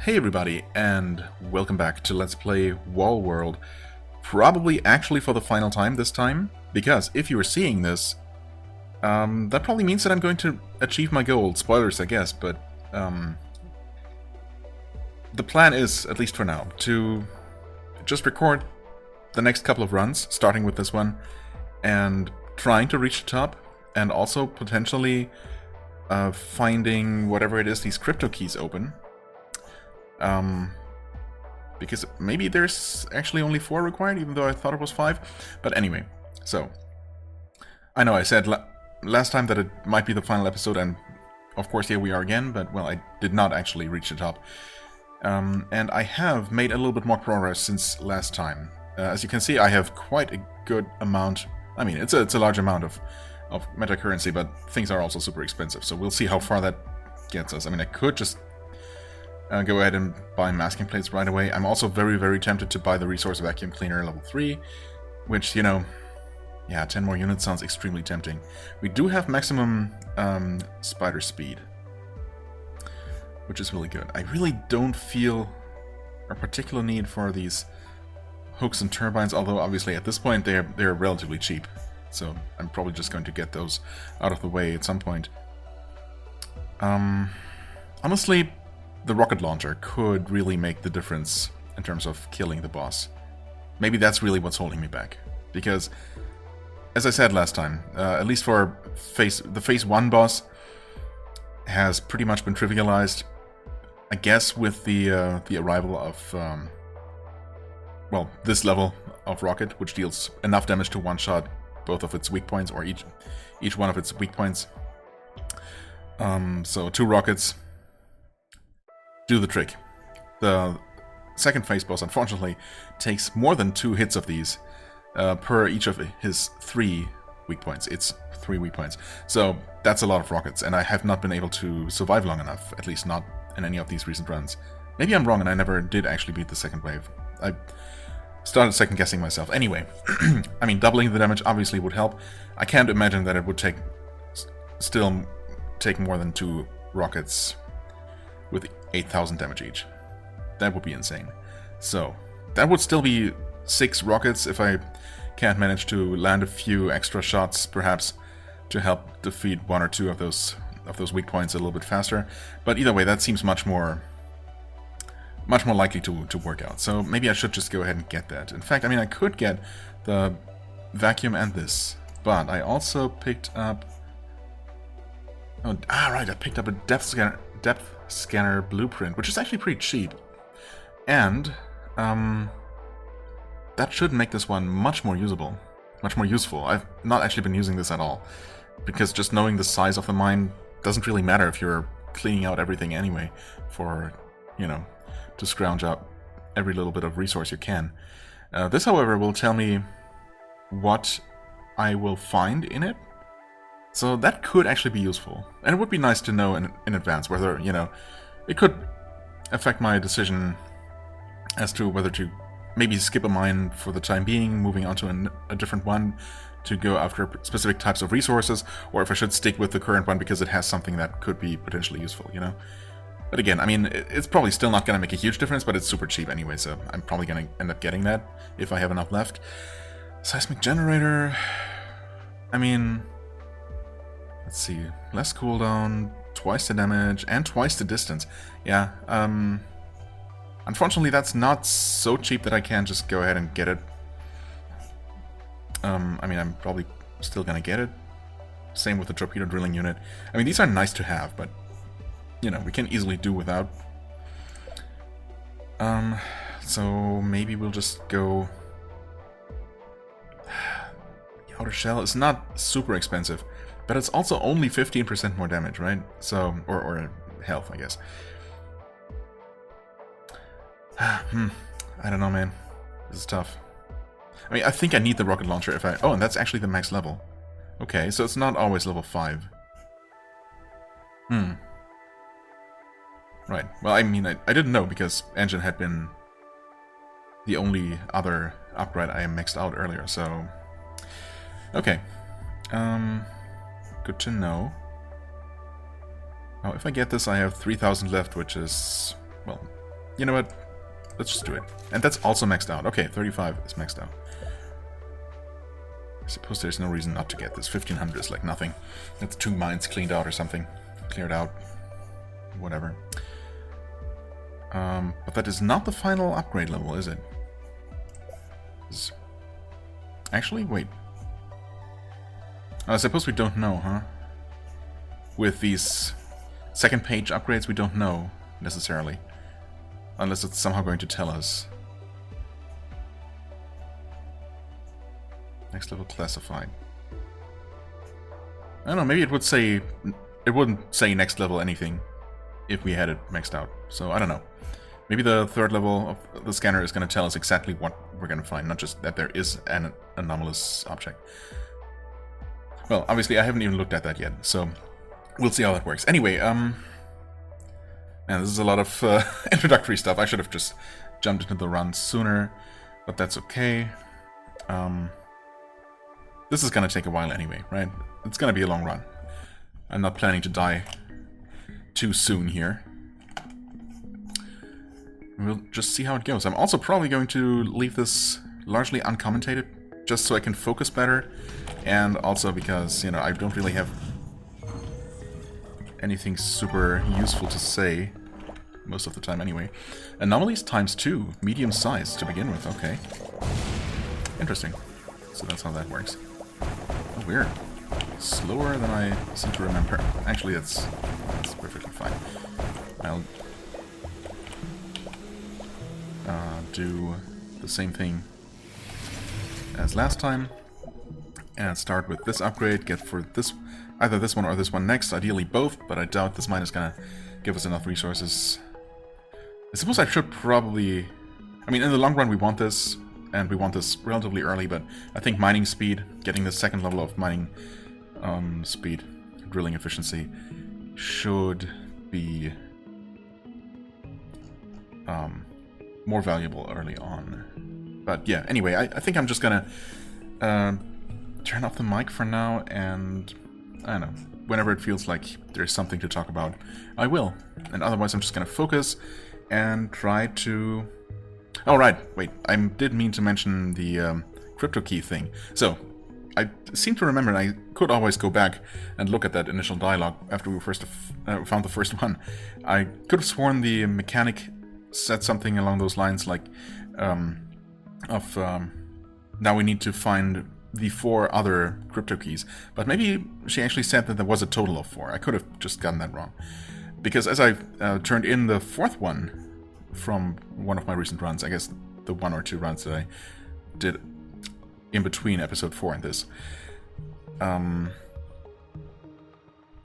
Hey everybody, and welcome back to Let's Play Wall World. Probably actually for the final time this time, because if you are seeing this, that probably means that I'm going to achieve my goal. Spoilers, I guess, but the plan is, at least for now, to just record the next couple of runs, starting with this one, and trying to reach the top, and also potentially finding whatever it is these crypto keys open. Because maybe there's actually only 4 required, even though I thought it was 5. But anyway, so I know I said last time that it might be the final episode, and of course here we are again, but well, I did not actually reach the top. And I have made a little bit more progress since last time. As you can see, I have quite a good amount. I mean, it's a large amount of meta currency, but things are also super expensive, so we'll see how far that gets us. I mean, I could just go ahead and buy masking plates right away. I'm also very, very tempted to buy the resource vacuum cleaner level 3, which, you know, yeah, 10 more units sounds extremely tempting. We do have maximum spider speed, which is really good. I really don't feel a particular need for these hooks and turbines, although obviously at this point they're relatively cheap. So I'm probably just going to get those out of the way at some point. Honestly, the rocket launcher could really make the difference in terms of killing the boss. Maybe that's really what's holding me back. Because, as I said last time, at least for the Phase 1 boss has pretty much been trivialized, I guess, with the arrival of, well, this level of rocket, which deals enough damage to one-shot both of its weak points, or each one of its weak points. So 2 rockets do the trick. The second phase boss, unfortunately, takes more than 2 hits of these per each of his 3 weak points. It's 3 weak points. So that's a lot of rockets, and I have not been able to survive long enough, at least not in any of these recent runs. Maybe I'm wrong and I never did actually beat the second wave. I started second-guessing myself. Anyway, I mean, doubling the damage obviously would help. I can't imagine that it would still take more than 2 rockets with 8,000 damage each. That would be insane. So, that would still be 6 rockets if I can't manage to land a few extra shots, perhaps, to help defeat 1 or 2 of those weak points a little bit faster. But either way, that seems much more likely to work out. So maybe I should just go ahead and get that. In fact, I mean, I could get the vacuum and this, but I also picked up... Oh, right, I picked up a depth scanner blueprint, which is actually pretty cheap. And that should make this one much more usable, much more useful. I've not actually been using this at all, because just knowing the size of the mine doesn't really matter if you're cleaning out everything anyway for, you know, to scrounge up every little bit of resource you can. This, however, will tell me what I will find in it. So that could actually be useful. And it would be nice to know in advance whether, you know, it could affect my decision as to whether to maybe skip a mine for the time being, moving on to a different one to go after specific types of resources, or if I should stick with the current one because it has something that could be potentially useful, you know? But again, I mean, it's probably still not going to make a huge difference, but it's super cheap anyway, so I'm probably going to end up getting that if I have enough left. Seismic generator... I mean... Let's see, less cooldown, twice the damage, and twice the distance. Yeah, unfortunately that's not so cheap that I can just go ahead and get it. I mean, I'm probably still gonna get it. Same with the torpedo drilling unit. I mean, these are nice to have, but, you know, we can easily do without. So maybe we'll just go... The outer shell is not super expensive. But it's also only 15% more damage, right? So, or health, I guess. I don't know, man. This is tough. I mean, I think I need the rocket launcher if I... Oh, and that's actually the max level. Okay, so it's not always level 5. Right. Well, I mean, I didn't know because engine had been the only other upgrade I maxed out earlier, so... Okay. Good to know. Now, if I get this, I have 3,000 left, which is, well, You know what? Let's just do it. And that's also maxed out. Okay, 35 is maxed out. I suppose there's no reason not to get this. 1500 is like nothing. That's 2 mines cleaned out or something. Cleared out. Whatever. But that is not the final upgrade level, is it? Actually, wait. I suppose we don't know, huh? With these second page upgrades, we don't know, necessarily. Unless it's somehow going to tell us. Next level classified. I don't know, maybe it would say... It wouldn't say next level anything if we had it maxed out. So, I don't know. Maybe the third level of the scanner is going to tell us exactly what we're going to find, not just that there is an anomalous object. Well, obviously I haven't even looked at that yet, so we'll see how that works. Anyway, man, this is a lot of introductory stuff. I should have just jumped into the run sooner, but that's okay. This is going to take a while anyway, right? It's going to be a long run. I'm not planning to die too soon here. We'll just see how it goes. I'm also probably going to leave this largely uncommentated, just so I can focus better, and also because, you know, I don't really have anything super useful to say, most of the time anyway. Anomalies ×2, medium size to begin with, okay. Interesting. So that's how that works. Oh, weird. Slower than I seem to remember. Actually, that's perfectly fine. I'll do the same thing as last time and start with this upgrade, get for this either this one or this one next, ideally both, but I doubt this mine is gonna give us enough resources. I suppose I should probably... I mean, in the long run we want this, and we want this relatively early, but I think mining speed, getting the second level of mining speed, drilling efficiency, should be more valuable early on. But yeah, anyway, I think I'm just gonna turn off the mic for now, and I don't know, whenever it feels like there's something to talk about, I will. And otherwise I'm just gonna focus and try to... Oh right, wait, I did mean to mention the crypto key thing. So, I seem to remember, and I could always go back and look at that initial dialogue after we first found the first one. I could have sworn the mechanic said something along those lines, like, now we need to find the 4 other crypto keys. But maybe she actually said that there was a total of 4. I could have just gotten that wrong. Because as I turned in the 4th one from one of my recent runs, I guess the 1 or 2 runs that I did in between episode 4 and this.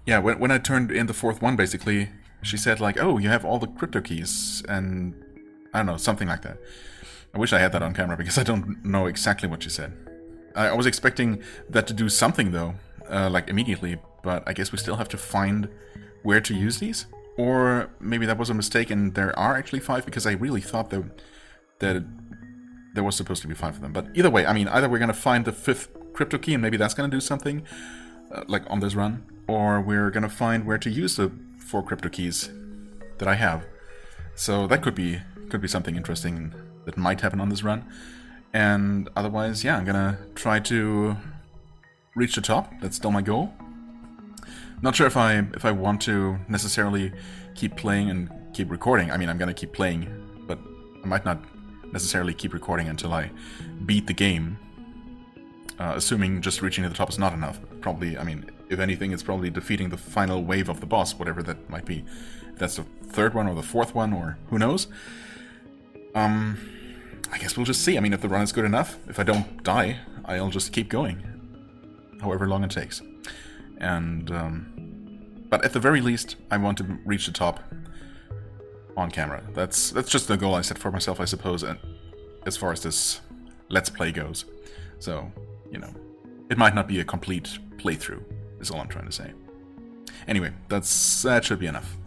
Yeah, when I turned in the 4th one, basically, she said like, oh, you have all the crypto keys, and I don't know, something like that. I wish I had that on camera, because I don't know exactly what she said. I was expecting that to do something, though, like immediately, but I guess we still have to find where to use these? Or maybe that was a mistake and there are actually 5, because I really thought that there was supposed to be 5 of them. But either way, I mean, either we're going to find the 5th crypto key and maybe that's going to do something, like on this run, or we're going to find where to use the 4 crypto keys that I have. So that could be something interesting that might happen on this run. And otherwise, yeah, I'm going to try to reach the top. That's still my goal. Not sure if I want to necessarily keep playing and keep recording. I mean, I'm gonna keep playing, but I might not necessarily keep recording until I beat the game. Assuming just reaching to the top is not enough. Probably, I mean, if anything, it's probably defeating the final wave of the boss, whatever that might be. If that's the 3rd one or the 4th one, or who knows. I guess we'll just see. I mean, if the run is good enough, if I don't die, I'll just keep going. However long it takes. And, but at the very least, I want to reach the top on camera. That's just the goal I set for myself, I suppose, and as far as this Let's Play goes. So, you know, it might not be a complete playthrough, is all I'm trying to say. Anyway, that should be enough.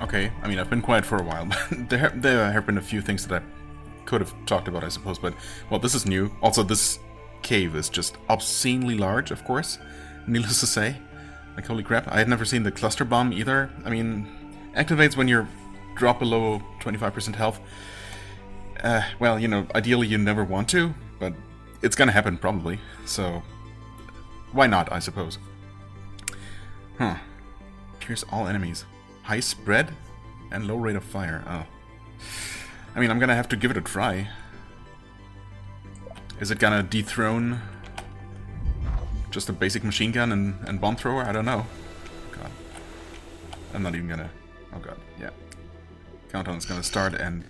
Okay, I mean, I've been quiet for a while, but there have been a few things that I could have talked about, I suppose, but, well, this is new. Also, this cave is just obscenely large, of course, needless to say. Like, holy crap, I had never seen the cluster bomb either. I mean, activates when you're drop below 25% health. Well, you know, ideally you never want to, but it's gonna happen probably, so why not, I suppose. Huh. Pierce all enemies. High spread and low rate of fire. Oh. I mean, I'm gonna have to give it a try. Is it gonna dethrone just a basic machine gun and bomb thrower? I don't know. God. I'm not even gonna... Oh god, yeah. Countdown is gonna start and...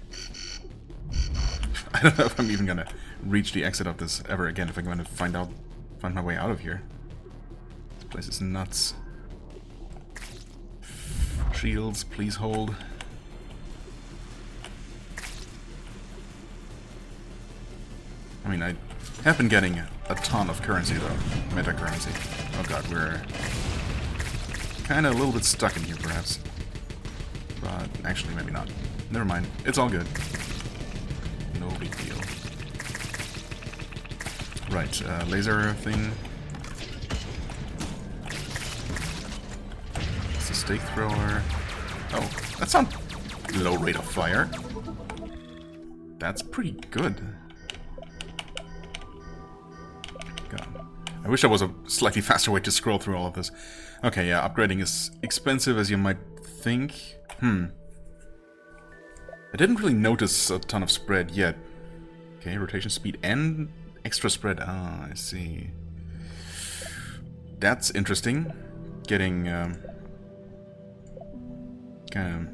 I don't know if I'm even gonna reach the exit of this ever again, if I'm gonna find my way out of here. This place is nuts. Shields, please hold. I mean, I have been getting a ton of currency, though. Meta currency. Oh god, we're kind of a little bit stuck in here, perhaps. But actually, maybe not. Never mind. It's all good. No big deal. Right, laser thing. It's a stake thrower. Oh, that's not low rate of fire. That's pretty good. God. I wish there was a slightly faster way to scroll through all of this. Okay, yeah, upgrading is expensive as you might think. I didn't really notice a ton of spread yet. Okay, rotation speed and extra spread. Ah, I see. That's interesting. Getting kind of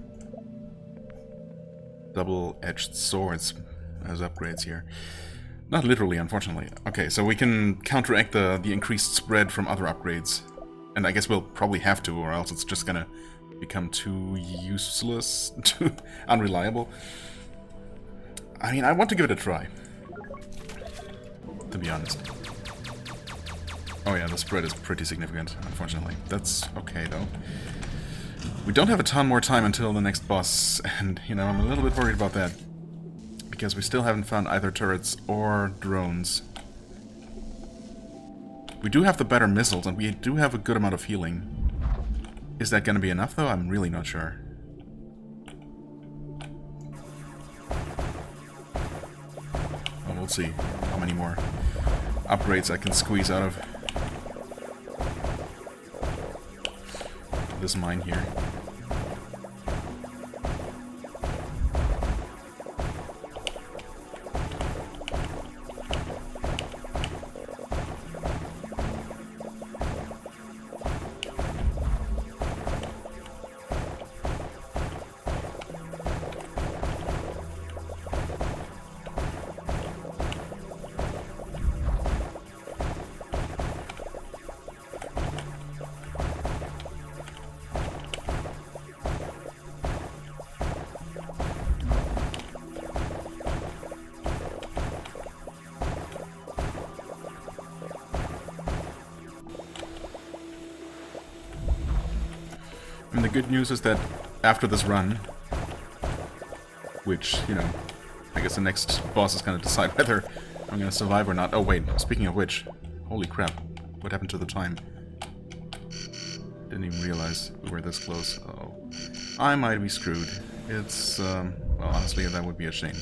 double-edged swords as upgrades here. Not literally, unfortunately. Okay, so we can counteract the increased spread from other upgrades. And I guess we'll probably have to, or else it's just gonna become too useless, too unreliable. I mean, I want to give it a try, to be honest. Oh yeah, the spread is pretty significant, unfortunately. That's okay, though. We don't have a ton more time until the next boss, and, you know, I'm a little bit worried about that. Because we still haven't found either turrets or drones. We do have the better missiles, and we do have a good amount of healing. Is that going to be enough, though? I'm really not sure. Well, we'll see how many more upgrades I can squeeze out of this mine here. And the good news is that after this run, which, you know, I guess the next boss is going to decide whether I'm going to survive or not. Oh wait, speaking of which, holy crap, what happened to the time? Didn't even realize we were this close. Oh, I might be screwed. It's, well, honestly, that would be a shame.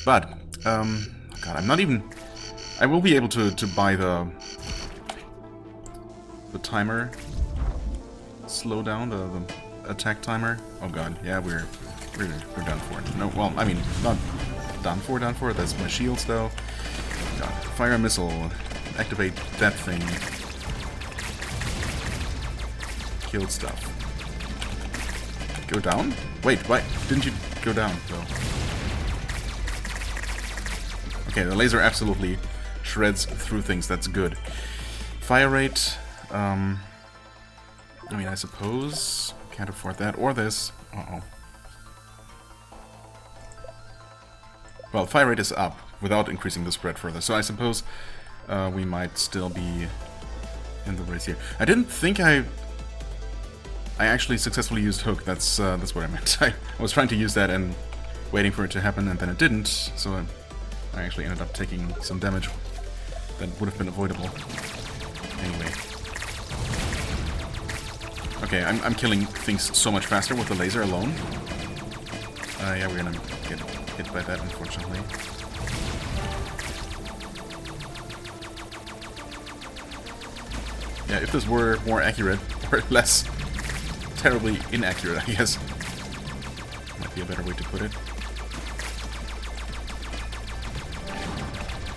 But, God, I'm not even... I will be able to buy the timer. Slow down the attack timer. Oh god, yeah, we're done for. No, well, I mean, not done for. That's my shields, though. God, fire a missile. Activate that thing. Kill stuff. Go down? Wait, why didn't you go down, though? Okay, the laser absolutely shreds through things. That's good. Fire rate. I mean, I suppose can't afford that or this. Uh-oh. Well, fire rate is up without increasing the spread further, so I suppose we might still be in the race here. I didn't think I I actually successfully used hook. That's what I meant. I was trying to use that and waiting for it to happen, and then it didn't. So I actually ended up taking some damage that would have been avoidable. Anyway. Okay, I'm killing things so much faster with the laser alone. Yeah, we're gonna get hit by that, unfortunately. Yeah, if this were more accurate, or less terribly inaccurate, I guess. Might be a better way to put it.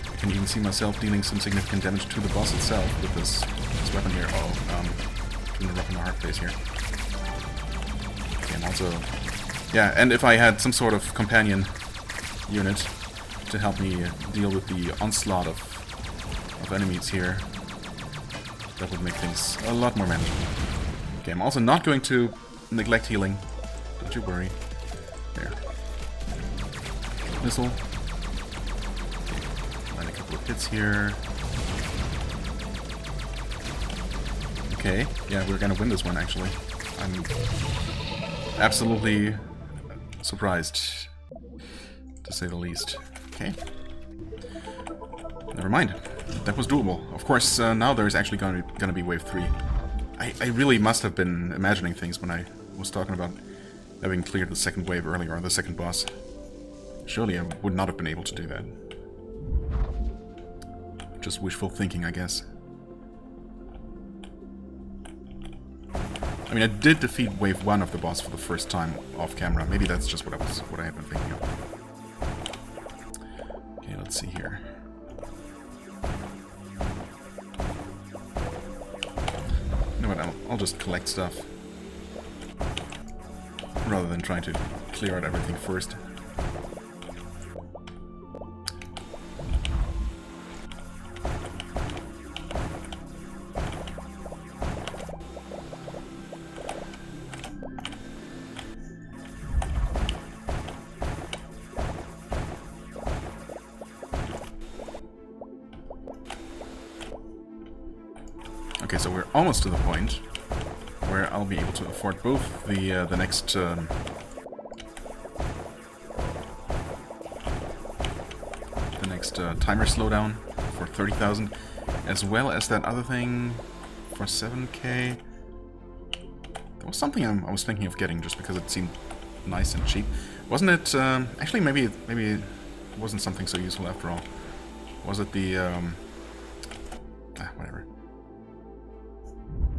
I can even see myself dealing some significant damage to the boss itself with this weapon here. Oh, between the rock and the hard place here. Okay, I'm also... Yeah, and if I had some sort of companion unit to help me deal with the onslaught of enemies here, that would make things a lot more manageable. Okay, I'm also not going to neglect healing. Don't you worry. There. Missile. Land a couple of hits here. Okay, yeah, we're gonna win this one, actually. I'm absolutely surprised, to say the least. Okay. Never mind. That was doable. Of course, now there's actually gonna be wave 3. I really must have been imagining things when I was talking about having cleared the second wave earlier, or the second boss. Surely I would not have been able to do that. Just wishful thinking, I guess. I mean, I did defeat wave 1 of the boss for the first time off camera. Maybe that's just what I have been thinking of. Okay, let's see here. You know what, I'll just collect stuff rather than trying to clear out everything first. Okay, so we're almost to the point where I'll be able to afford both the next timer slowdown for 30,000, as well as that other thing for 7k. There was something I was thinking of getting just because it seemed nice and cheap. Wasn't it? Actually, maybe it wasn't something so useful after all. Was it the whatever?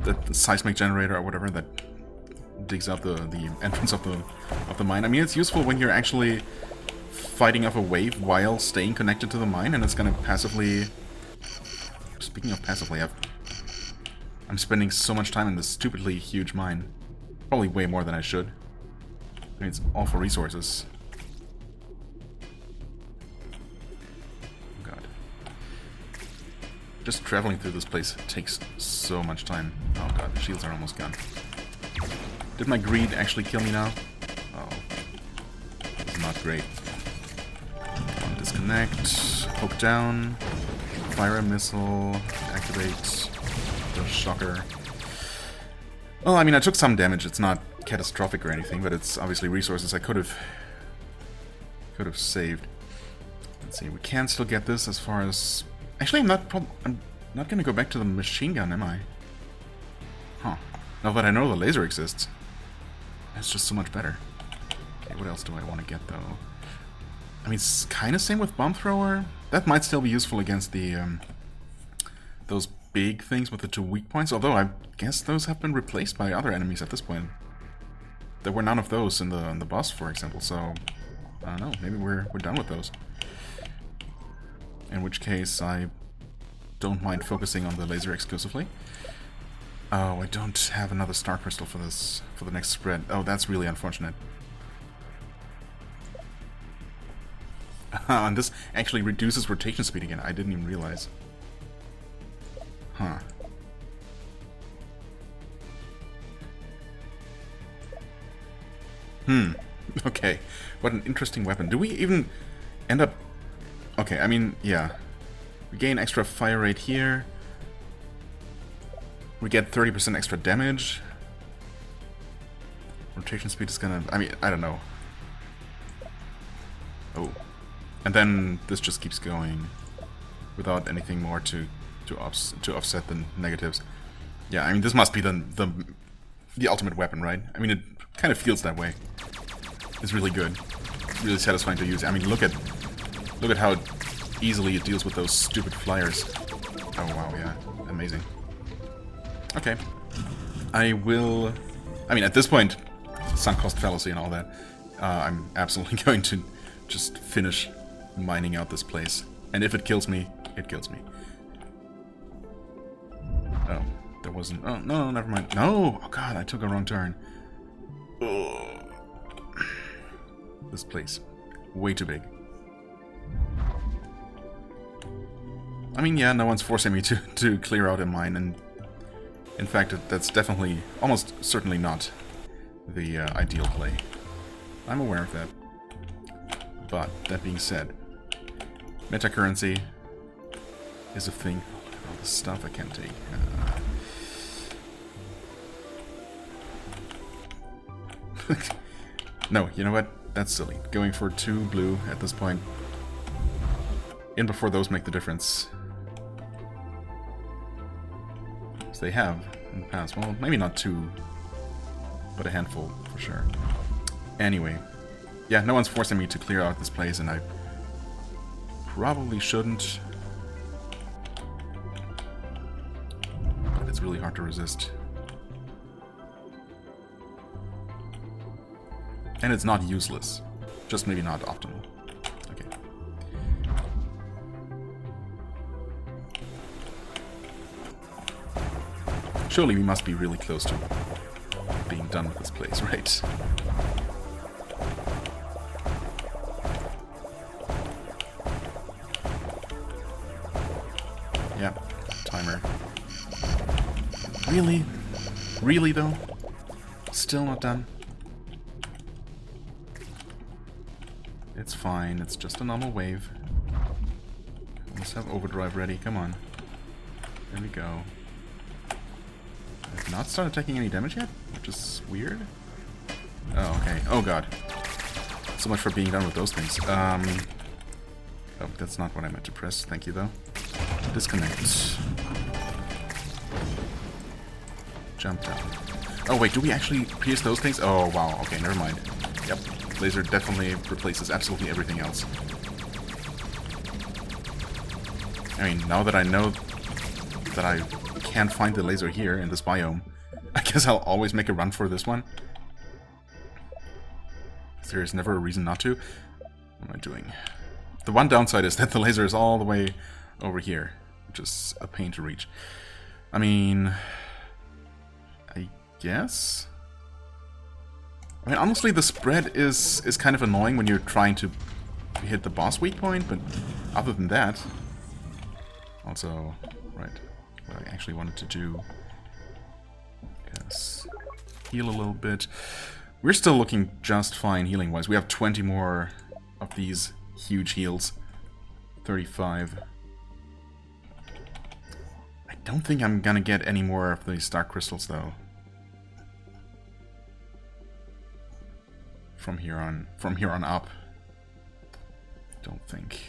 The seismic generator or whatever that digs out the entrance of the mine. I mean, it's useful when you're actually fighting off a wave while staying connected to the mine, and it's gonna passively... Speaking of passively, I'm spending so much time in this stupidly huge mine. Probably way more than I should. I mean, it's all for resources. God. Just traveling through this place takes so much time. Oh god, the shields are almost gone. Did my greed actually kill me now? Oh. This is not great. Disconnect, poke down, fire a missile, activate the shocker. Well, I mean, I took some damage. It's not catastrophic or anything, but it's obviously resources I could have saved. Let's see, we can still get this as far as... Actually, I'm not going to go back to the machine gun, am I? Huh. Now that I know the laser exists. That's just so much better. Okay, what else do I want to get, though? I mean, it's kind of same with bomb thrower. That might still be useful against the those big things with the 2 weak points. Although I guess those have been replaced by other enemies at this point. There were none of those in the boss, for example. So I don't know. Maybe we're done with those. In which case, I don't mind focusing on the laser exclusively. Oh, I don't have another star crystal for the next spread. Oh, that's really unfortunate. And this actually reduces rotation speed again. I didn't even realize. Huh. Okay. What an interesting weapon. Do we even end up... Okay, I mean, yeah. We gain extra fire rate here. We get 30% extra damage. Rotation speed is gonna... I mean, I don't know. Oh. And then this just keeps going without anything more to offset the negatives. Yeah, I mean, this must be the ultimate weapon, right? I mean, it kind of feels that way. It's really good. It's really satisfying to use. I mean, look at how easily it deals with those stupid flyers. Oh, wow, yeah. Amazing. Okay. I will... I mean, at this point, sunk cost fallacy and all that, I'm absolutely going to just finish mining out this place. And if it kills me, it kills me. Oh, there wasn't... Oh, no, never mind. No! Oh, God, I took a wrong turn. Ugh. This place. Way too big. I mean, yeah, no one's forcing me to clear out a mine, and in fact, that's definitely, almost certainly not the ideal play. I'm aware of that. But, that being said, meta currency is a thing. Oh, look at all this stuff I can't take. No, you know what? That's silly. Going for 2 blue at this point. In before those make the difference. As they have in the past. Well, maybe not 2, but a handful for sure. Anyway. Yeah, no one's forcing me to clear out this place, and I probably shouldn't. But it's really hard to resist. And it's not useless. Just maybe not optimal. Okay. Surely we must be really close to being done with this place, right? Yeah, timer. Really? Really though? Still not done? It's fine, it's just a normal wave. Let's have overdrive ready, come on. There we go. I've not started taking any damage yet, which is weird. Oh, okay. Oh god. So much for being done with those things. Oh, that's not what I meant to press. Thank you, though. Disconnect. Jump down. Oh, wait, do we actually pierce those things? Oh, wow. Okay, never mind. Yep. Laser definitely replaces absolutely everything else. I mean, now that I know that I can't find the laser here in this biome, I guess I'll always make a run for this one. There's never a reason not to. What am I doing? The one downside is that the laser is all the way over here, which is a pain to reach. I mean, I guess? I mean, honestly, the spread is kind of annoying when you're trying to hit the boss weak point, but other than that... Also, right, what I actually wanted to do is heal a little bit. We're still looking just fine healing-wise. We have 20 more of these huge heals. 35. I don't think I'm gonna get any more of these dark crystals, though. From here on up. Don't think.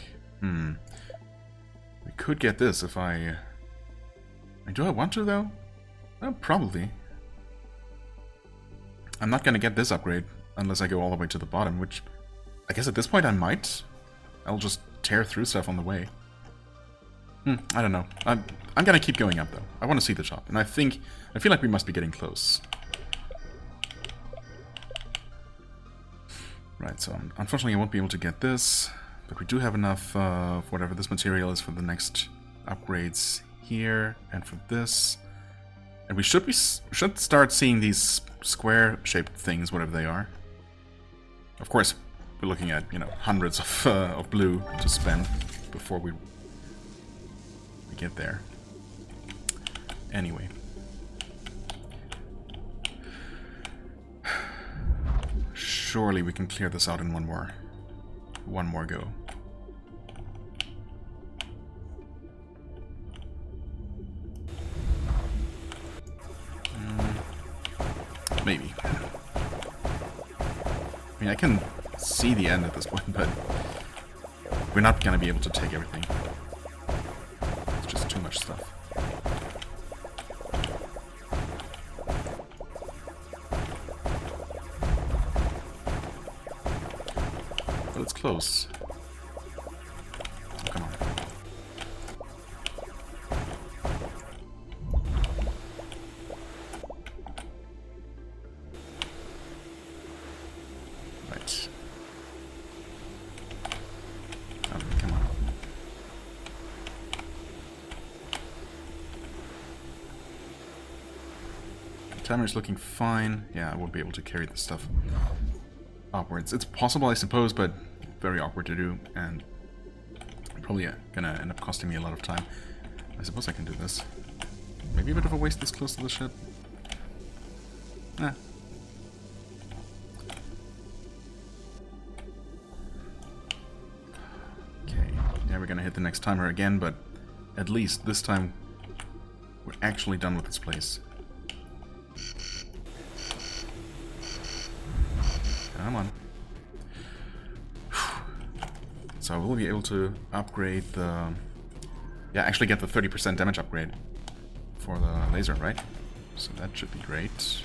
We could get this if I... Do I want to, though? Well, probably. I'm not gonna get this upgrade unless I go all the way to the bottom, which... I guess at this point I might. I'll just tear through stuff on the way. I don't know. I'm gonna keep going up, though. I want to see the shop, and I feel like we must be getting close. Right, so unfortunately I won't be able to get this, but we do have enough of whatever this material is for the next upgrades here, and for this. And we should start seeing these square-shaped things, whatever they are. Of course, we're looking at, you know, hundreds of blue to spend before we get there. Anyway. Surely we can clear this out in one more go. Maybe. mean, I can see the end at this point, but we're not gonna be able to take everything. It's just too much stuff. But it's close. Oh, come on. Right. Oh, come on. Timer is looking fine. Yeah, I won't be able to carry this stuff upwards. It's possible, I suppose, but very awkward to do, and probably gonna end up costing me a lot of time. I suppose I can do this. Maybe a bit of a waste this close to the ship. Eh. Okay, yeah, we're gonna hit the next timer again, but at least this time we're actually done with this place. Come on. So I will be able to upgrade the... Yeah, actually get the 30% damage upgrade for the laser, right? So that should be great.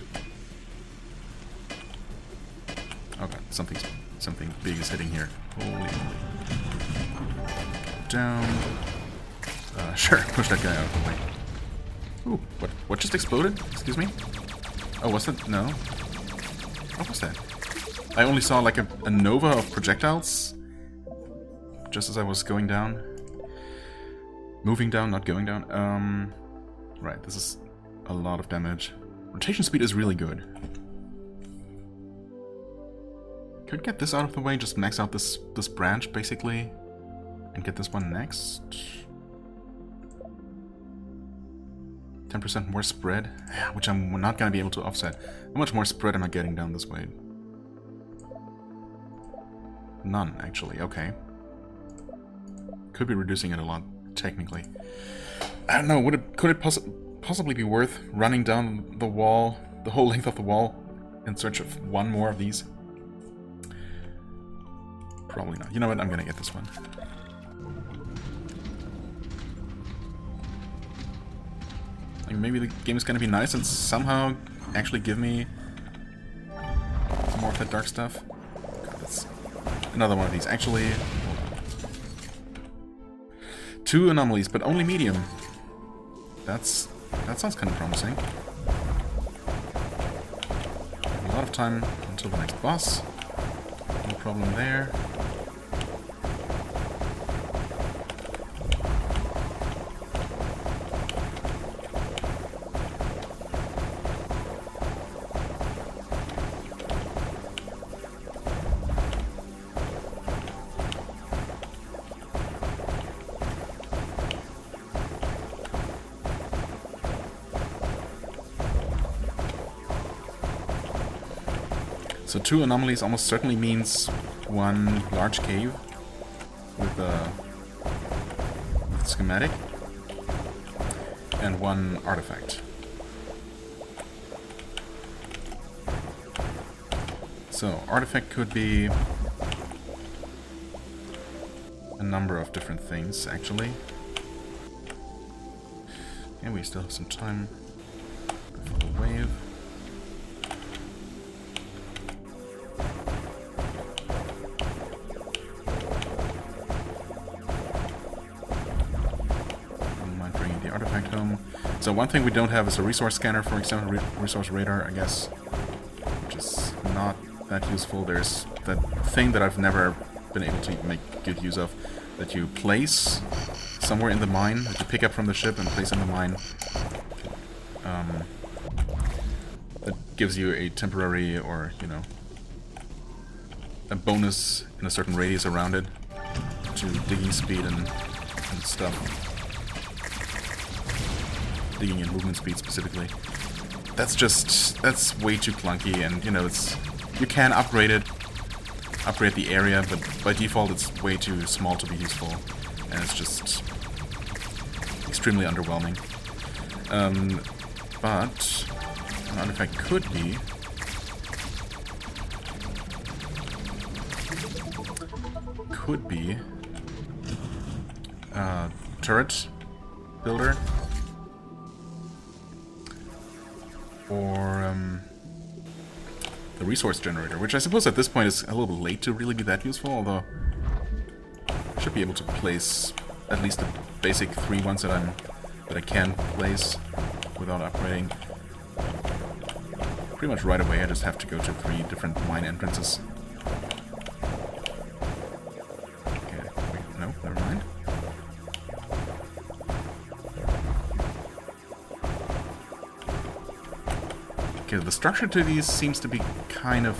Okay, something big is hitting here. Holy moly. Down. Sure, push that guy out of the way. Ooh, what just exploded? Excuse me? Oh, was that? No. What was that? I only saw like a nova of projectiles just as I was going down. Moving down, not going down. Right, this is a lot of damage. Rotation speed is really good. Could get this out of the way, just max out this branch basically, and get this one next. 10% more spread, which I'm not gonna be able to offset. How much more spread am I getting down this way? None, actually. Okay. Could be reducing it a lot, technically. I don't know. Could it possibly be worth running down the wall, the whole length of the wall, in search of one more of these? Probably not. You know what? I'm gonna get this one. Like maybe the game is gonna be nice and somehow actually give me more of that dark stuff. That's another one of these. Actually, hold on. 2 anomalies, but only medium. That sounds kind of promising. A lot of time until the next boss. No problem there. So 2 anomalies almost certainly means 1 large cave with a schematic and 1 artifact. So artifact could be a number of different things actually. And we still have some time for the wave. So one thing we don't have is a resource scanner, for example, resource radar, I guess, which is not that useful. There's that thing that I've never been able to make good use of, that you place somewhere in the mine, that you pick up from the ship and place in the mine. That gives you a temporary, or, you know, a bonus in a certain radius around it to digging speed and stuff. Digging and movement speed specifically. That's way too clunky, and you know, you can upgrade the area, but by default it's way too small to be useful, and it's just extremely underwhelming. But an artifact could be could be turret builder, or the resource generator, which I suppose at this point is a little bit late to really be that useful, although I should be able to place at least the basic 3 ones that I can place without upgrading. Pretty much right away. I just have to go to 3 different mine entrances. Okay, wait, no, never mind. Okay, the structure to these seems to be kind of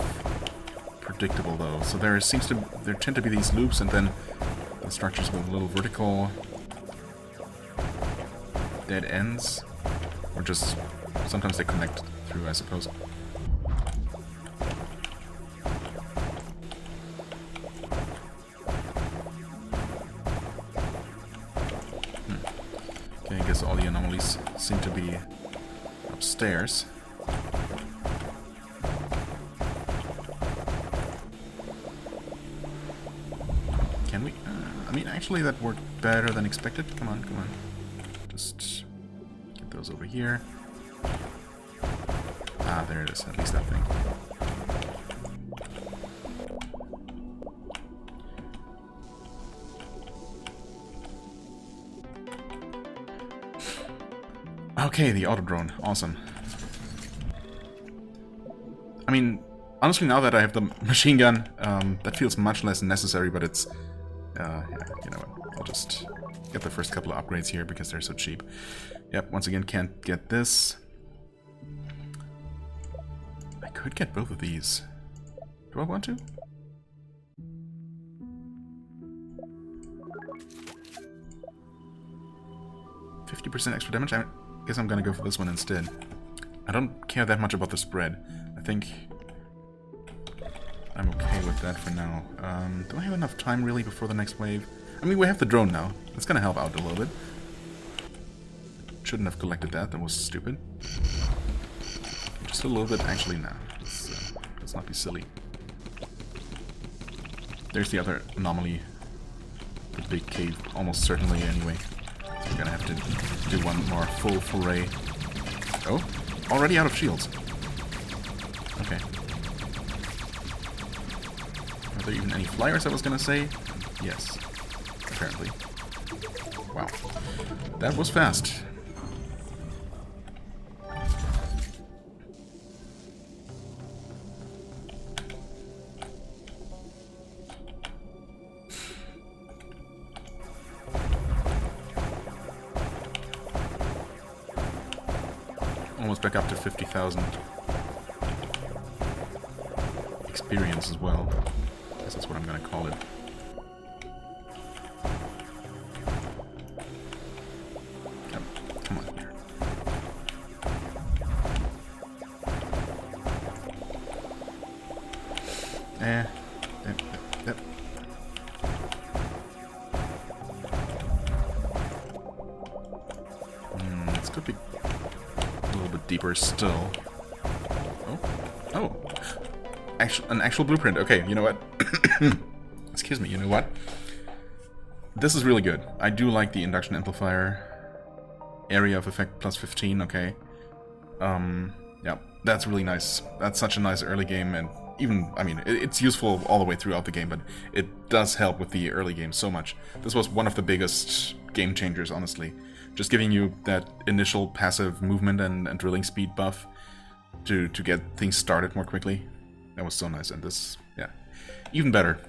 predictable, though. So there tend to be these loops, and then the structures with little vertical dead ends, or just sometimes they connect through, I suppose. Okay, I guess all the anomalies seem to be upstairs. Can we? I mean, actually, that worked better than expected. Come on, come on. Just get those over here. Ah, there it is. At least that thing. Okay, the auto drone. Awesome. I mean, honestly, now that I have the machine gun, that feels much less necessary, but it's... yeah, you know what, I'll just get the first couple of upgrades here because they're so cheap. Yep, once again, can't get this. I could get both of these. Do I want to? %50 extra damage? I guess I'm gonna go for this one instead. I don't care that much about the spread. I think I'm okay with that for now. Do I have enough time really before the next wave? I mean, we have the drone now. That's gonna help out a little bit. Shouldn't have collected that. That was stupid. Just a little bit. Actually, nah. Let's not be silly. There's the other anomaly. The big cave, almost certainly anyway. So we're gonna have to do one more full foray. Oh, already out of shields. Okay. Are there even any flyers, I was gonna say? Yes. Apparently. Wow. That was fast. Almost back up to 50,000 experience as well. I guess that's what I'm gonna call it. Come on here. Yep. This could be a little bit deeper still. Oh. An actual blueprint. Okay, you know what? Excuse me, you know what? This is really good. I do like the induction amplifier. Area of effect plus 15, okay. Yeah, that's really nice. That's such a nice early game, and even, I mean, it's useful all the way throughout the game, but it does help with the early game so much. This was one of the biggest game changers, honestly. Just giving you that initial passive movement and drilling speed buff to get things started more quickly. That was so nice, and this, yeah, even better.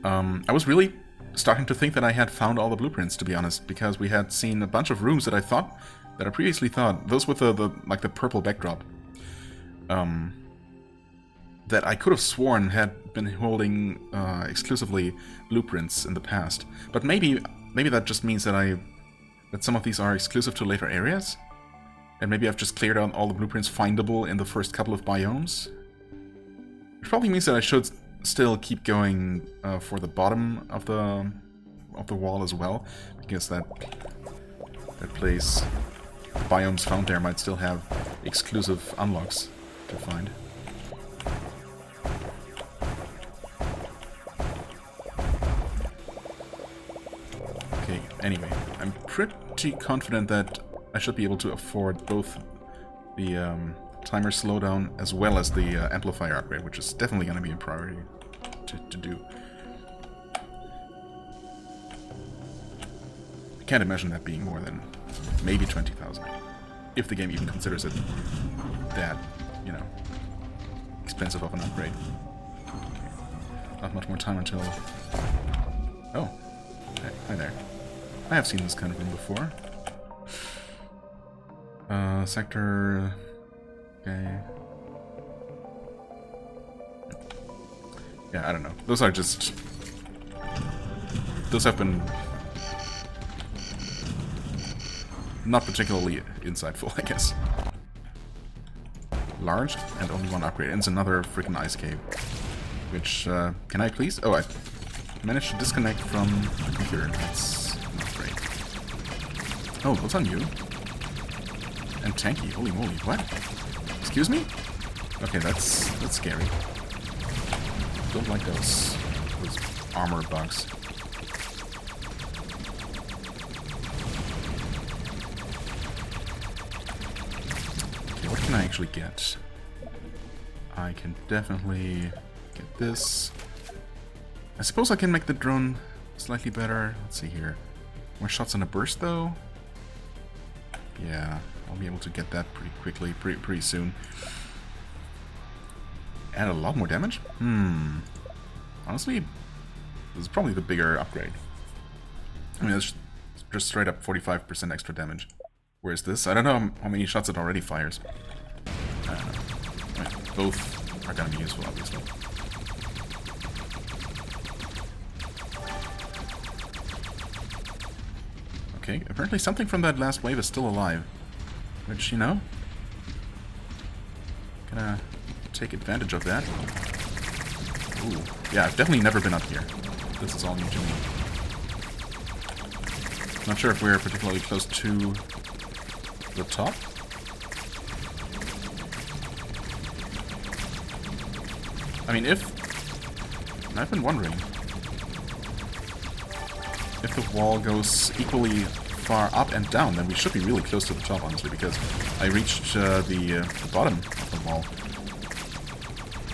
I was really starting to think that I had found all the blueprints, to be honest, because we had seen a bunch of rooms that I previously thought, those with the purple backdrop, that I could have sworn had been holding exclusively blueprints in the past. But maybe that just means that some of these are exclusive to later areas, and maybe I've just cleared out all the blueprints findable in the first couple of biomes. Which probably means that I should still keep going for the bottom of the wall as well, because that place, the biomes found there, might still have exclusive unlocks to find. Anyway, I'm pretty confident that I should be able to afford both the timer slowdown as well as the amplifier upgrade, which is definitely going to be a priority to do. I can't imagine that being more than maybe 20,000, if the game even considers it that, you know, expensive of an upgrade. Okay. Not much more time until... Oh, hi there. I have seen this kind of room before. Sector... Okay. Yeah, I don't know. Those are just... Those have been... not particularly insightful, I guess. Large, and only one upgrade. And it's another freaking ice cave. Which, can I please? Oh, I managed to disconnect from the computer. That's not great. Oh, what's on you? And tanky, holy moly, what? Excuse me? Okay, that's scary. Don't like those armor bugs. Okay, what can I actually get? I can definitely get this. I suppose I can make the drone slightly better. Let's see here. More shots in a burst, though? Yeah, I'll be able to get that pretty quickly, pretty soon. Add a lot more damage? Honestly, this is probably the bigger upgrade. I mean, it's just straight up 45% extra damage. Whereas this, I don't know how many shots it already fires. I don't know. I mean, both are going to be useful, obviously. Okay, apparently something from that last wave is still alive. Which, you know, gonna take advantage of that. Ooh, yeah, I've definitely never been up here. This is all new to me. Not sure if we're particularly close to the top. I mean, I've been wondering if the wall goes equally far up and down, then we should be really close to the top, honestly, because I reached the bottom of the wall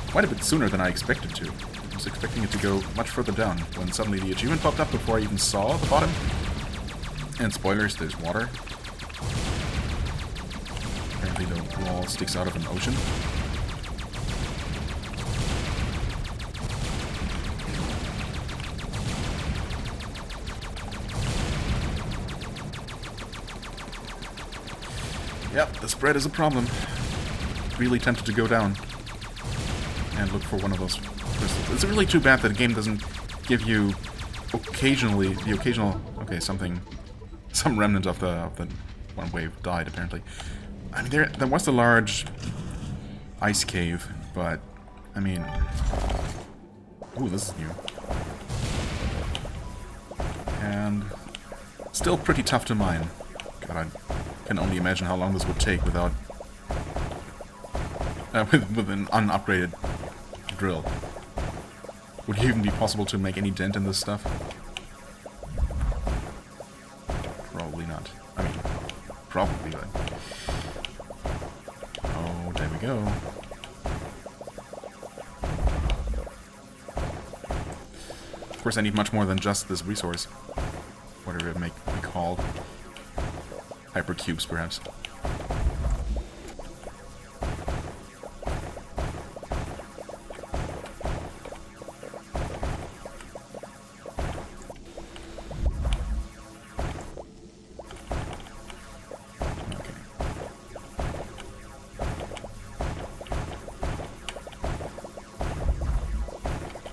quite a bit sooner than I expected to. I was expecting it to go much further down, when suddenly the achievement popped up before I even saw the bottom. And spoilers, there's water. Apparently the wall sticks out of an ocean. Yep, the spread is a problem. Really tempted to go down and look for one of those crystals. It's really too bad that the game doesn't give you occasionally the occasional... Okay, some remnant of the one wave died, apparently. I mean, there was a large ice cave, but I mean... Ooh, this is new. And still pretty tough to mine. God, I can only imagine how long this would take without... with an unupgraded drill. Would it even be possible to make any dent in this stuff? Probably not. I mean, probably, but... Oh, there we go. Of course, I need much more than just this resource. Whatever it may be called. Hypercubes, perhaps.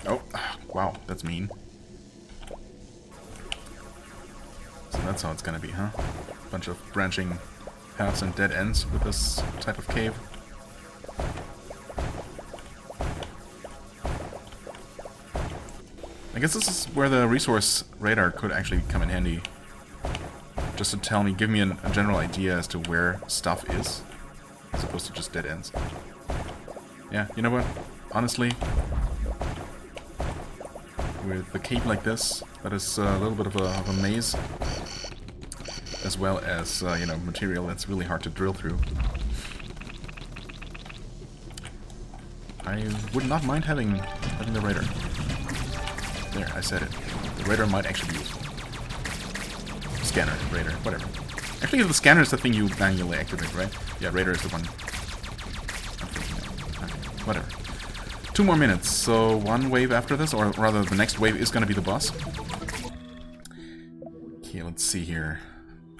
Oh, wow, that's mean. So that's how it's gonna be, huh? Bunch of branching paths and dead ends with this type of cave. I guess this is where the resource radar could actually come in handy. Just to tell me, give me a general idea as to where stuff is, as opposed to just dead ends. Yeah, you know what? Honestly, with a cave like this, that is a little bit of a maze, as well as, you know, material that's really hard to drill through. I would not mind having the radar. There, I said it. The radar might actually be useful. Scanner, radar, whatever. Actually, the scanner is the thing you manually activate, right? Yeah, radar is the one. Okay, whatever. 2 more minutes, so 1 wave after this, or rather the next wave is going to be the boss. Okay, let's see here.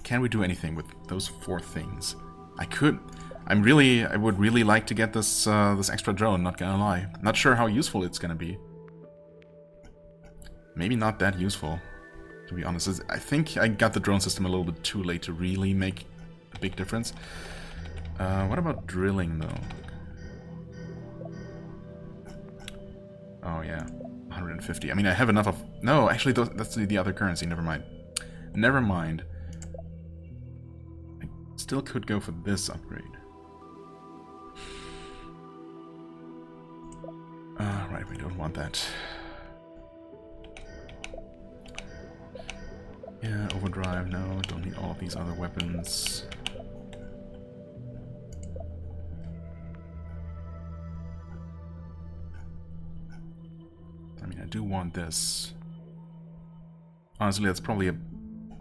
Can we do anything with those 4 things? I could. I would really like to get this this extra drone, not gonna lie. Not sure how useful it's gonna be. Maybe not that useful, to be honest. I think I got the drone system a little bit too late to really make a big difference. What about drilling, though? Oh, yeah. 150. I mean, I have enough of... No, actually, that's the other currency. Never mind. Never mind. I still could go for this upgrade. Right, we don't want that. Yeah, overdrive, no, don't need all of these other weapons. I mean, I do want this. Honestly, that's probably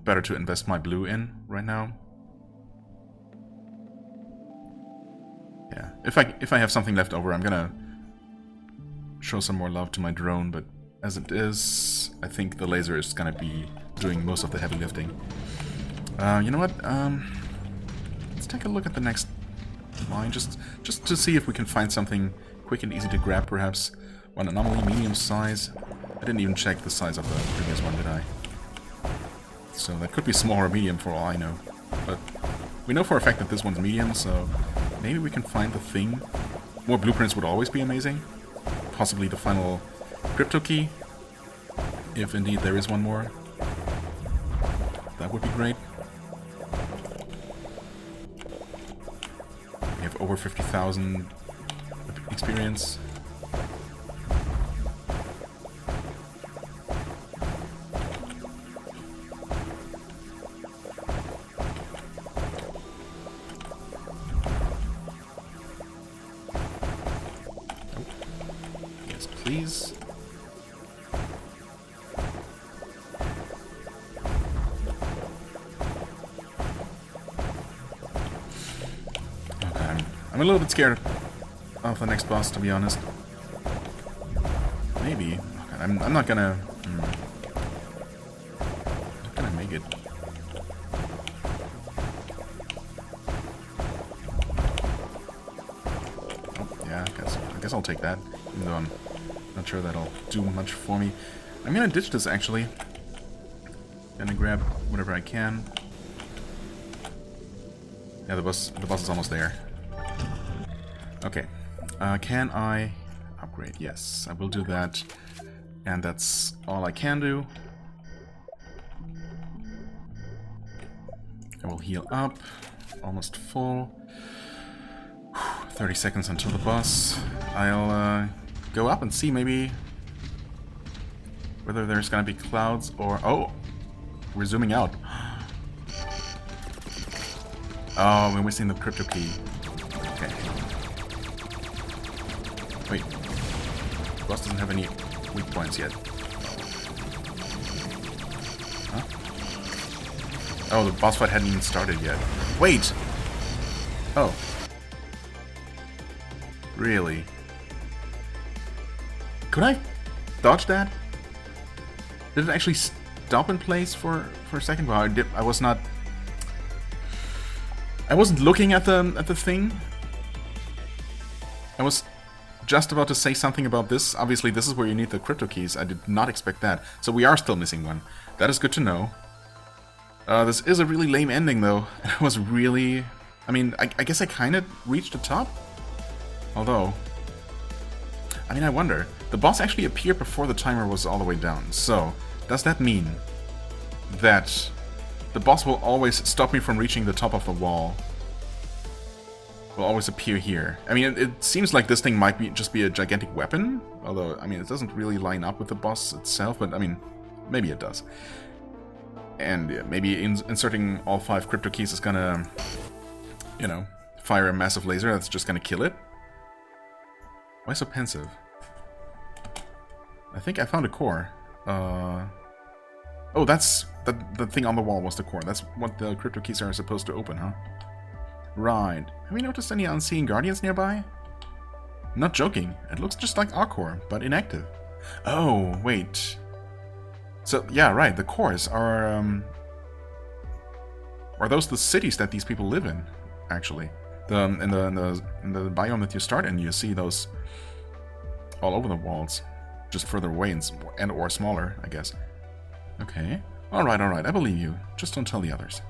better to invest my blue in right now. Yeah, if I have something left over, I'm gonna show some more love to my drone, but as it is, I think the laser is gonna be doing most of the heavy lifting. You know what? Let's take a look at the next line, just to see if we can find something quick and easy to grab, perhaps. One anomaly, medium size. I didn't even check the size of the previous one, did I? So that could be small or medium for all I know. But we know for a fact that this one's medium, so maybe we can find the thing. More blueprints would always be amazing. Possibly the final crypto key, if indeed there is one more. That would be great. We have over 50,000 experience. Please. Okay, I'm a little bit scared of the next boss, to be honest. Maybe. Okay, I'm not gonna... I'm not gonna make it. Oh, yeah, I guess I'll take that, even though I'm not sure that'll do much for me. I'm gonna ditch this, actually. Gonna grab whatever I can. Yeah, the boss is almost there. Okay. Can I upgrade? Yes, I will do that. And that's all I can do. I will heal up. Almost full. 30 seconds until the boss. I'll go up and see maybe whether there's gonna be clouds or... Oh! We're zooming out. Oh, we're missing the crypto key. Okay. Wait. The boss doesn't have any weak points yet. Huh? Oh, the boss fight hadn't even started yet. Wait! Oh. Really? Could I dodge that? Did it actually stop in place for a second? Well, I was not... I wasn't looking at the thing. I was just about to say something about this. Obviously, this is where you need the crypto keys. I did not expect that. So we are still missing one. That is good to know. This is a really lame ending, though. It was really... I mean, I guess I kind of reached the top. Although... I mean, I wonder. The boss actually appeared before the timer was all the way down. So, does that mean that the boss will always stop me from reaching the top of the wall? Will always appear here. I mean, it seems like this thing might just be a gigantic weapon. Although, I mean, it doesn't really line up with the boss itself. But, I mean, maybe it does. And maybe inserting all 5 crypto keys is gonna, you know, fire a massive laser that's just gonna kill it. Why so pensive? I think I found a core. Oh, that's... the thing on the wall was the core. That's what the crypto keys are supposed to open, huh? Right. Have we noticed any unseen guardians nearby? Not joking. It looks just like our core, but inactive. Oh, wait. So, yeah, right. The cores are those the cities that these people live in, actually? In the biome that you start in, you see those all over the walls. Just further away and or smaller, I guess. Okay. Alright, I believe you. Just don't tell the others.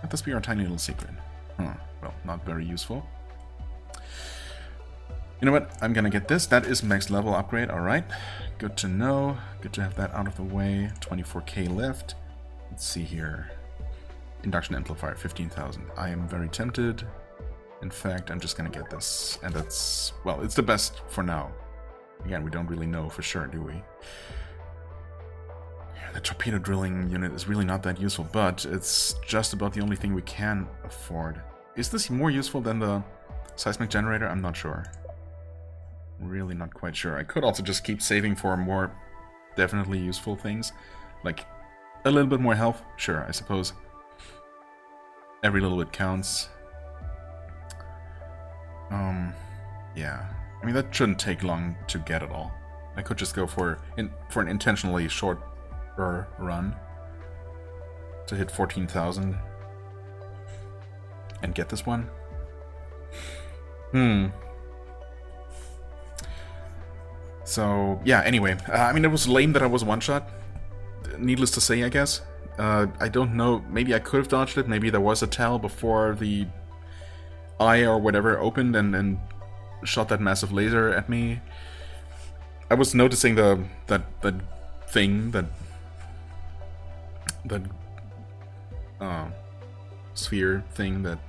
Let this be our tiny little secret. Huh. Well, not very useful. You know what? I'm gonna get this. That is max level upgrade, alright. Good to know. Good to have that out of the way. 24k left. Let's see here. Induction amplifier, 15,000. I am very tempted. In fact, I'm just gonna get this. And that's... well, it's the best for now. Again, we don't really know for sure, do we? The torpedo drilling unit is really not that useful, but it's just about the only thing we can afford. Is this more useful than the seismic generator? I'm not sure. Really not quite sure. I could also just keep saving for more definitely useful things. Like a little bit more health. Sure, I suppose. Every little bit counts. Yeah. I mean, that shouldn't take long to get at all. I could just go for an intentionally short run to hit 14,000 and get this one. So, yeah, anyway. I mean, it was lame that I was one-shot. Needless to say, I guess. I don't know. Maybe I could have dodged it. Maybe there was a tell before the eye or whatever opened and shot that massive laser at me. I was noticing that thing, that sphere thing, that,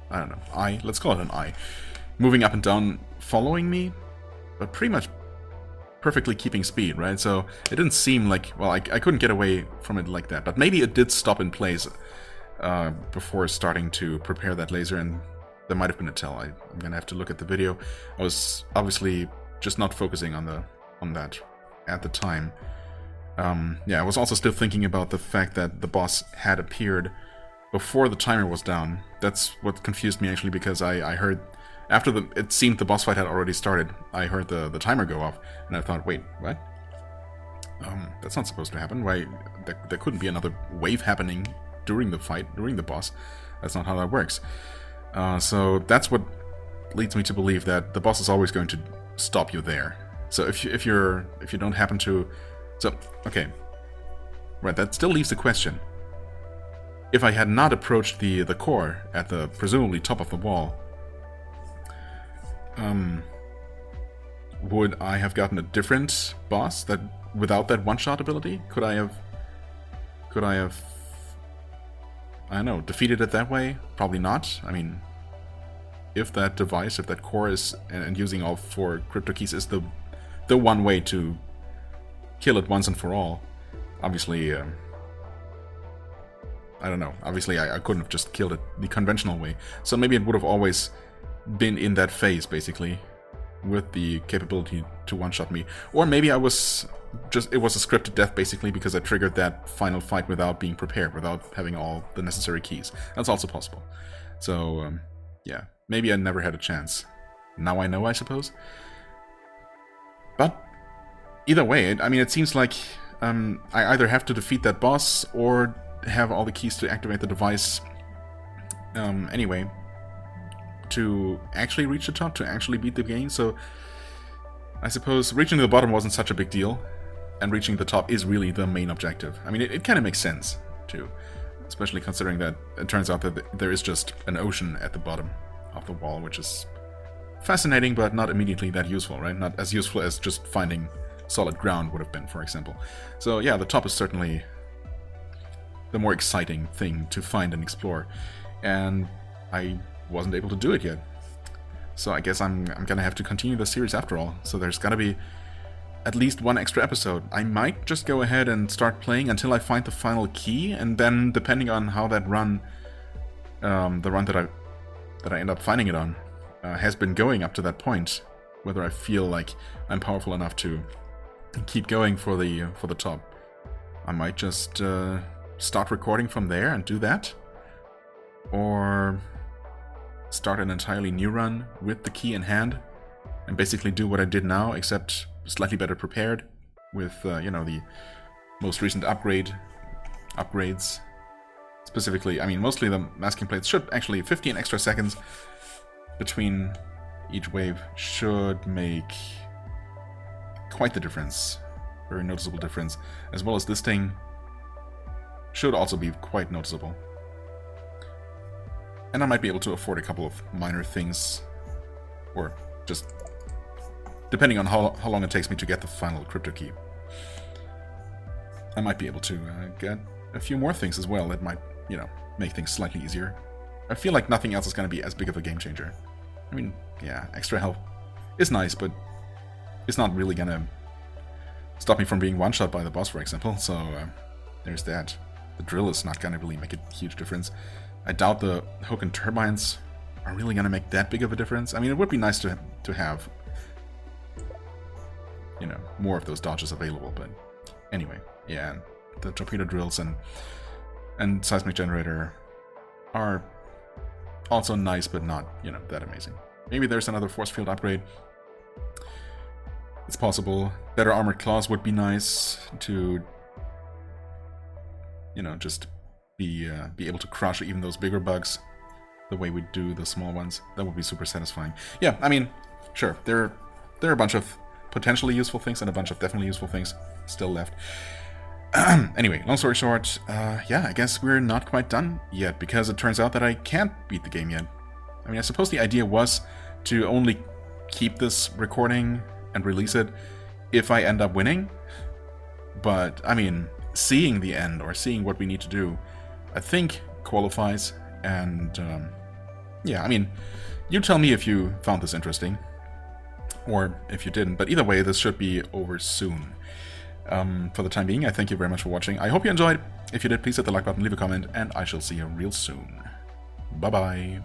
I don't know, eye, let's call it an eye, moving up and down, following me, but pretty much perfectly keeping speed, right? So it didn't seem like, well, I couldn't get away from it like that, but maybe it did stop in place before starting to prepare that laser, and there might have been a tell. I'm gonna have to look at the video. I was obviously just not focusing on that at the time. Yeah, I was also still thinking about the fact that the boss had appeared before the timer was down. That's what confused me, actually, because I heard, after it seemed the boss fight had already started, I heard the timer go off, and I thought, wait, what? That's not supposed to happen. Why? There couldn't be another wave happening during the fight, during the boss. That's not how that works. So that's what leads me to believe that the boss is always going to stop you there. So if you don't happen to... So, okay. Right, that still leaves the question. If I had not approached the core at the presumably top of the wall, would I have gotten a different boss that without that one-shot ability? Could I have, I don't know, defeated it that way? Probably not. I mean, if that device, if that core is, and using all 4 crypto keys is the one way to kill it once and for all, obviously, I don't know, obviously I couldn't have just killed it the conventional way. So maybe it would have always been in that phase, basically, with the capability to one-shot me. Or maybe it was a scripted death, basically, because I triggered that final fight without being prepared, without having all the necessary keys. That's also possible. So, yeah, maybe I never had a chance. Now I know, I suppose. But either way, I mean, it seems like I either have to defeat that boss or have all the keys to activate the device anyway to actually reach the top, to actually beat the game. So I suppose reaching the bottom wasn't such a big deal, and reaching the top is really the main objective. I mean, it kind of makes sense, too, especially considering that it turns out that there is just an ocean at the bottom of the wall, which is fascinating, but not immediately that useful, right? Not as useful as just finding solid ground would have been, for example. So yeah, the top is certainly the more exciting thing to find and explore, and I wasn't able to do it yet. So I guess I'm gonna have to continue the series after all. So there's gotta be at least one extra episode. I might just go ahead and start playing until I find the final key, and then depending on how that run, the run that I end up finding it on, has been going up to that point, whether I feel like I'm powerful enough to keep going for the top, I might just start recording from there and do that, or start an entirely new run with the key in hand and basically do what I did now, except slightly better prepared with you know, the most recent upgrades. Specifically, I mean, mostly the masking plates should actually 15 extra seconds between each wave should make quite the difference. Very noticeable difference. As well as this thing should also be quite noticeable. And I might be able to afford a couple of minor things, or just depending on how long it takes me to get the final crypto key. I might be able to get a few more things as well that might, you know, make things slightly easier. I feel like nothing else is going to be as big of a game changer. I mean, yeah, extra health is nice, but it's not really going to stop me from being one-shot by the boss, for example, so there's that. The drill is not going to really make a huge difference. I doubt the hook and turbines are really going to make that big of a difference. I mean, it would be nice to have, you know, more of those dodges available, but anyway, yeah, the torpedo drills and seismic generator are also nice, but not, you know, that amazing. Maybe there's another force field upgrade. It's possible. Better armored claws would be nice to, you know, just be able to crush even those bigger bugs the way we do the small ones. That would be super satisfying. Yeah, I mean, sure, there are a bunch of potentially useful things and a bunch of definitely useful things still left. Anyway, long story short, yeah, I guess we're not quite done yet, because it turns out that I can't beat the game yet. I mean, I suppose the idea was to only keep this recording and release it if I end up winning, but, I mean, seeing the end, or seeing what we need to do, I think qualifies, and, yeah, I mean, you tell me if you found this interesting, or if you didn't, but either way, this should be over soon. For the time being, I thank you very much for watching. I hope you enjoyed. If you did, please hit the like button, leave a comment, and I shall see you real soon. Bye-bye.